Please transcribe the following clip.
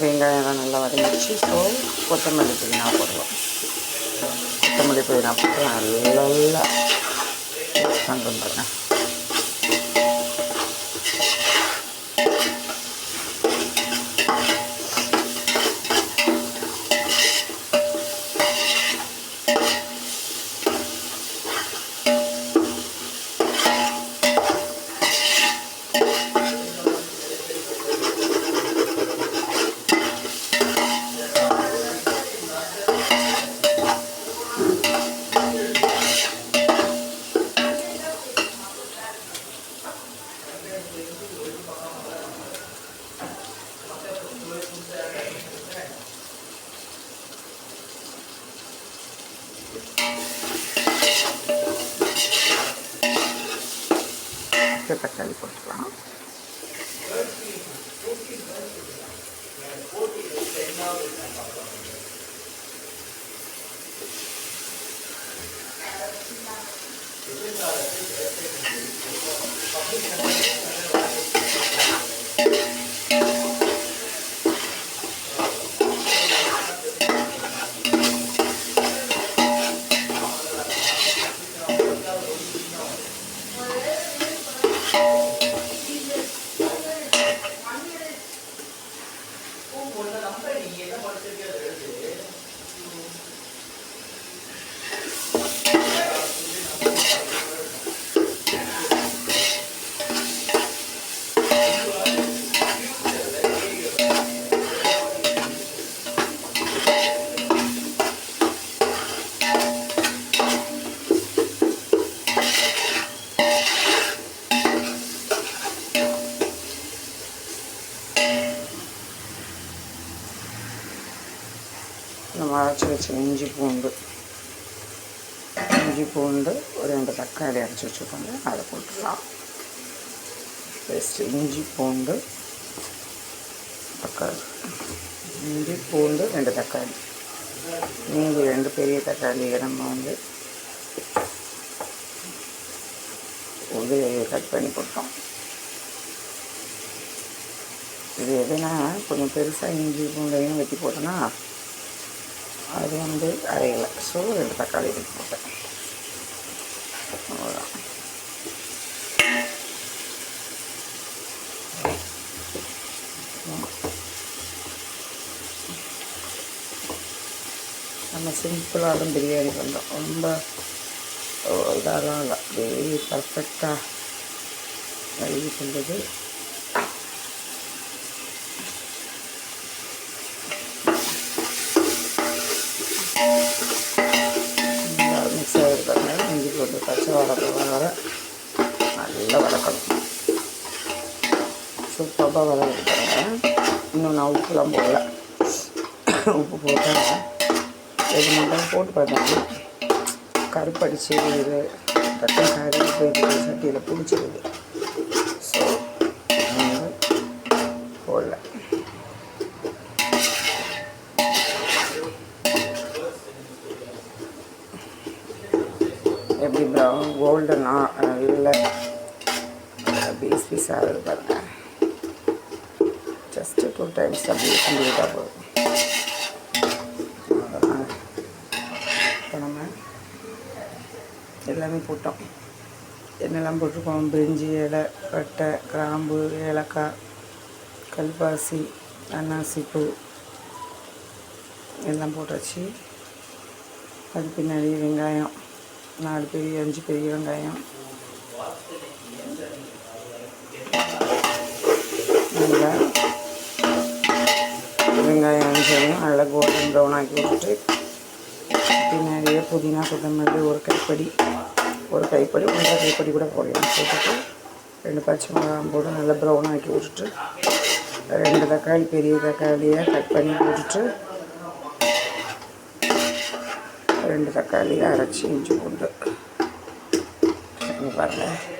வெங்காயம் நல்லா வதங்கிச்சு. ஸோ கொத்தமல்லி புதினா போடுவோம். கொத்தமல்லி புதினா போட்டு நல்லா பண்ணுறேன். தக்காளி போட்டுக்கலாம். நம்ம அரைச்சி வச்ச இஞ்சி பூண்டு ஒரு 2 தக்காளி அரைச்சி வச்சுக்கோங்க, அதை போட்டுடலாம். பேஸ்ட்டு இஞ்சி பூண்டு தக்காளி, இஞ்சி பூண்டு 2 தக்காளி, மீதி 2 பெரிய தக்காளியை நம்ம கட் பண்ணி போட்டோம். இது எதுனா கொஞ்சம் பெருசாக இஞ்சி பூண்டையும் வெட்டி போட்டோன்னா அது அரையலை. ஸோ 2 தக்காளி வெட்டி போட்டேன். அவ்வளோதான். நம்ம சிம்பிளாக தான் பிரியாணி பண்ணுறோம். ரொம்ப இதெல்லாம் இல்லை, வெரி பர்ஃபெக்டாக ரெடி பண்ணுறது. மிக்ஸ் ஆகிருக்கிறதுனால இஞ்சி போட்டு பச்சை வர நல்லா வதக்கணும். சூப்பராக வதக்கிட்டாங்க. இன்னும் நான் உப்புலாம் போடல. உப்பு போட்டால் இது மட்டும் போட்டு பார்த்தேன், கருப்படிச்சு இது டக்குன்னு கறி சட்டியில் பிடிச்சிருது. ஸோ போடல. எப்படி ப்ரௌன் கோல்டனா நல்ல பீஸ் ஆகுது பாருங்கள். ஜஸ்ட்டு 2 டைம்ஸ் அப்படி கம்ப்ளீட்டாக போதும். இப்போ நம்ம எல்லாமே போட்டோம். என்னெல்லாம் போட்டிருக்கோம்? பிரிஞ்சி இலை, பட்டை, கிராம்பு, ஏலக்காய், கல்பாசி, அன்னாசிப்பூ எல்லாம் போட்டாச்சு. அது பின்னாடி வெங்காயம் 5 பெரிய வெங்காயம் நல்லா வெங்காயம் நல்லா கோல்டன் ப்ரௌன் ஆக்கி விட்டுட்டு பின்னாடியே புதினா கொத்தமல்லி ஒரு கைப்படி 1.5 கைப்படி கூட போடலாம். போட்டுட்டு 2 பச்சை மிளகாய் போட்டு நல்லா ப்ரௌன் ஆக்கி விட்டுட்டு 2 தக்காளி பெரிய தக்காளியை கட் பண்ணி போட்டுட்டு 2 தக்காளியை அரைச்சி இஞ்சி பூண்டு பாருங்கள்.